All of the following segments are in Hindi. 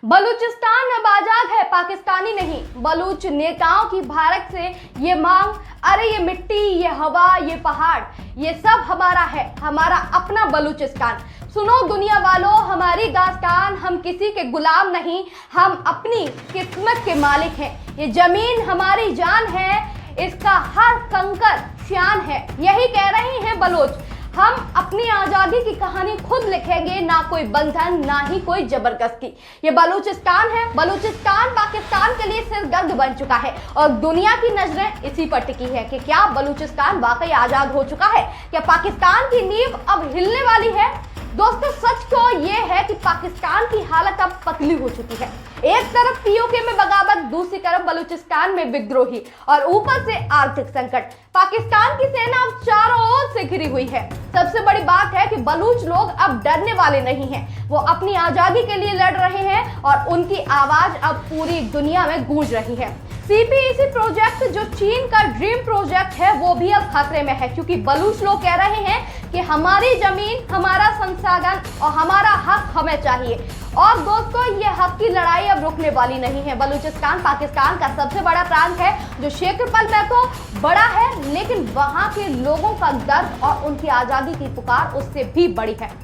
बलूचिस्तान अब आजाद है, पाकिस्तानी नहीं। बलूच नेताओं की भारत से ये मांग, अरे ये मिट्टी, ये हवा, ये पहाड़, ये सब हमारा है, हमारा अपना बलूचिस्तान। सुनो दुनिया वालों, हमारी दास्तान, हम किसी के गुलाम नहीं, हम अपनी किस्मत के मालिक हैं। ये जमीन हमारी जान है, इसका हर कंकर शान है। यही कह रही हैं बलोच, हम अपनी आजादी की कहानी खुद लिखेंगे, ना कोई बंधन, ना ही कोई जबरदस्ती। ये बलूचिस्तान है। बलूचिस्तान पाकिस्तान के लिए सिरदर्द बन चुका है और दुनिया की नजरें इसी पर टिकी है कि क्या बलूचिस्तान वाकई आजाद हो चुका है, क्या पाकिस्तान की नींव अब हिलने वाली है। दोस्तों, सच तो ये है कि पाकिस्तान की हालत अब पतली हो चुकी है। एक तरफ पीओके में बगावत, दूसरी तरफ बलूचिस्तान में विद्रोही और ऊपर से आर्थिक संकट। पाकिस्तान की सेना अब चारों ओर से घिरी हुई है। सबसे बड़ी बात है कि बलूच लोग अब डरने वाले नहीं हैं। वो अपनी आजादी के लिए लड़ रहे हैं और उनकी आवाज अब पूरी दुनिया में गूंज रही है। सीपीईसी प्रोजेक्ट, जो चीन का ड्रीम प्रोजेक्ट है, वो भी अब खतरे में है, क्योंकि बलूच लोग कह रहे हैं कि हमारी जमीन, हमारा संसाधन और हमारा हक हमें चाहिए। और दोस्तों, ये हक की लड़ाई अब रुकने वाली नहीं है। बलूचिस्तान पाकिस्तान का सबसे बड़ा प्रांत है, जो क्षेत्रफल में तो बड़ा है, लेकिन वहां के लोगों का दर्द और उनकी आजादी की पुकार उससे भी बड़ी है।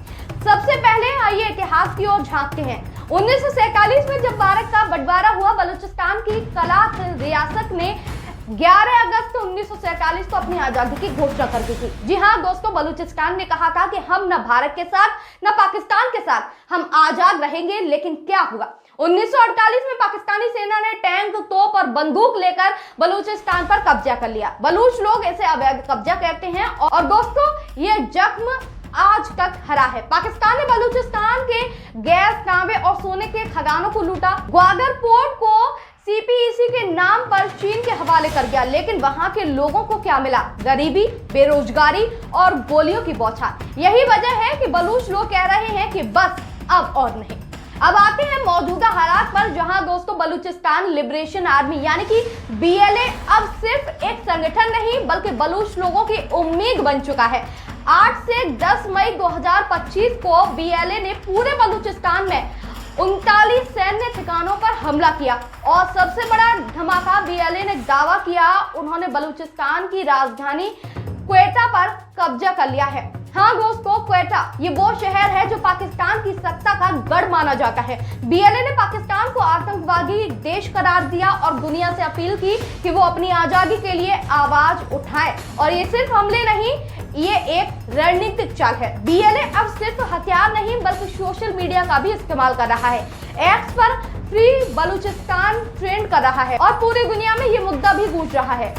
सबसे पहले आइए इतिहास की ओर झांकते हैं। 1947 में जब भारत का बंटवारा हुआ, बलूचिस्तान की कलात रियासत ने 11 अगस्त 1947 को अपनी आजादी की घोषणा कर दी थी। जी हाँ दोस्तों, बलूचिस्तान ने कहा था कि हम न भारत के साथ न पाकिस्तान के साथ, हम आजाद रहेंगे। लेकिन क्या हुआ? 1948 में पाकिस्तानी सेना ने टैंक, तोप और बंदूक लेकर बलूचिस्तान पर कब्जा कर लिया। बलूच लोग इसे अवैध कब्जा कहते हैं और दोस्तों, ये जख्म आज तक हरा है। पाकिस्तान ने बलूचिस्तान के गैस, तांबे और सोने के खदानों को लूटा। ग्वादर पोर्ट को सीपीईसी के नाम पर चीन के हवाले कर दिया। लेकिन वहां के लोगों को क्या मिला? गरीबी, बेरोजगारी और गोलियों की बौछार। यही वजह है कि बलूच लोग कह रहे हैं कि बस अब और नहीं। अब आते हैं मौजूदा हालात पर, जहां दोस्तों बलूचिस्तान लिबरेशन आर्मी यानी कि बीएलए अब सिर्फ एक संगठन नहीं, बल्कि बलूच लोगों की उम्मीद बन चुका है। 8 से 10 मई 2025 को बीएलए ने पूरे बलूचिस्तान में 39 सैन्य ठिकानों पर हमला किया और सबसे बड़ा धमाका, बीएलए ने दावा किया उन्होंने बलूचिस्तान की राजधानी क्वेटा पर कब्जा कर लिया है। हाँ दोस्तों, क्वेटा ये वो शहर है जो पाकिस्तान की सत्ता का गढ़ माना जाता है। बीएलए ने पाकिस्तान को आतंकवादी देश करार दिया और दुनिया से अपील की कि वो अपनी आजादी के लिए आवाज उठाए। और ये सिर्फ हमले नहीं, ये एक रणनीतिक चाल है। बीएलए अब सिर्फ हथियार नहीं, बल्कि सोशल मीडिया का भी इस्तेमाल कर रहा है। एक्स पर फ्री बलूचिस्तान ट्रेंड कर रहा है और पूरी दुनिया में ये मुद्दा भी गूंज रहा है।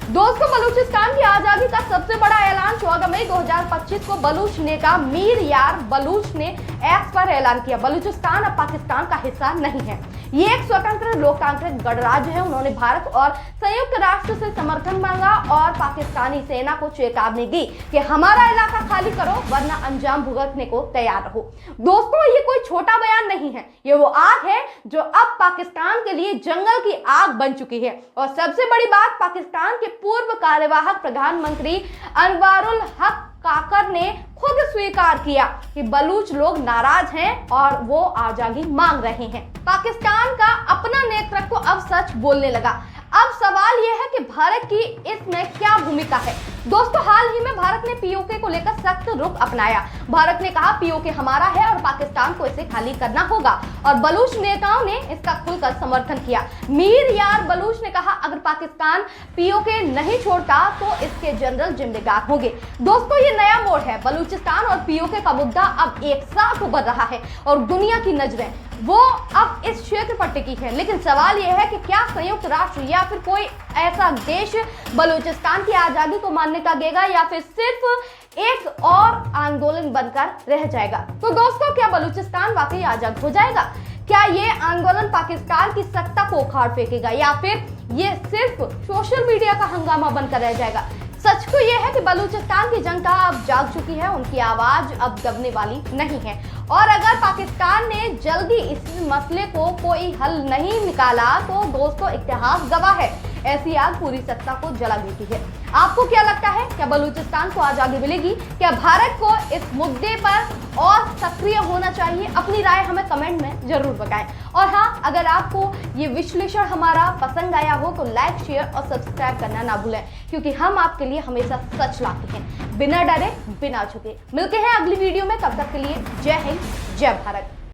दोस्तों, बलूचिस्तान की आजादी का सबसे बड़ा ऐलान 14 मई 2025 को बलूच नेता मीर यार बलूच ने एक्स पर ऐलान किया। बलूचिस्तान अब पाकिस्तान का हिस्सा नहीं है, ये एक स्वतंत्र लोकतांत्रिक गणराज्य है। उन्होंने भारत और संयुक्त राष्ट्र से समर्थन मांगा और पाकिस्तानी सेना को चेतावनी दी कि हमारा इलाका खाली करो, वरना अंजाम भुगतने को तैयार रहो। दोस्तों, ये कोई छोटा बयान नहीं है, ये वो आग है जो अब पाकिस्तान के लिए जंगल की आग बन चुकी है। और सबसे बड़ी बात, पाकिस्तान के पूर्व कार्यवाहक प्रधानमंत्री अनवरुल हक काकर ने खुद स्वीकार किया कि बलूच लोग नाराज हैं और वो आजादी मांग रहे हैं। पाकिस्तान का अपना नेतृत्व अब सच बोलने लगा। अब सवाल यह है कि भारत की इसमें क्या भूमिका है। दोस्तों, हाल ही में भारत ने पीओके को लेकर सख्त रुख अपनाया। भारत ने कहा पीओके हमारा है और पाकिस्तान को इसे खाली करना होगा और बलूच नेताओं ने इसका खुलकर समर्थन किया। मीर यार बलूच ने कहा अगर पाकिस्तान पीओके नहीं छोड़ता तो इसके जनरल जिम्मेदार होंगे। दोस्तों, ये नया मोड़ है। बलूचिस्तान और पीओके का मुद्दा अब एक साथ उभर रहा है और दुनिया की नजरें वो अब इस क्षेत्र पर टिकी है। लेकिन सवाल यह है कि क्या संयुक्त राष्ट्र या फिर कोई ऐसा देश बलूचिस्तान की आजादी को मान्यता देगा या फिर सिर्फ एक और आंदोलन बनकर रह जाएगा। तो दोस्तों, क्या बलूचिस्तान वाकई आजाद हो जाएगा? क्या ये आंदोलन पाकिस्तान की सत्ता को उखाड़ फेंकेगा या फिर ये सिर्फ सोशल मीडिया का हंगामा बनकर रह जाएगा? सच तो यह है कि बलूचिस्तान की जनता अब जाग चुकी है, उनकी आवाज अब दबने वाली नहीं है। और अगर पाकिस्तान ने जल्दी इस मसले को कोई हल नहीं निकाला तो दोस्तों, इतिहास गवाह है ऐसी आग पूरी सत्ता को जला देती है। आपको क्या लगता है, क्या बलूचिस्तान को आजादी मिलेगी? क्या भारत को इस मुद्दे पर और सक्रिय होना चाहिए? अपनी राय हमें कमेंट में जरूर बताएं। और हाँ, अगर आपको ये विश्लेषण हमारा पसंद आया हो तो लाइक, शेयर और सब्सक्राइब करना ना भूलें, क्योंकि हम आपके लिए हमेशा सच लाते हैं, बिना डरे बिना झुके। मिलते हैं अगली वीडियो में, तब तक के लिए जय हिंद, जय भारत।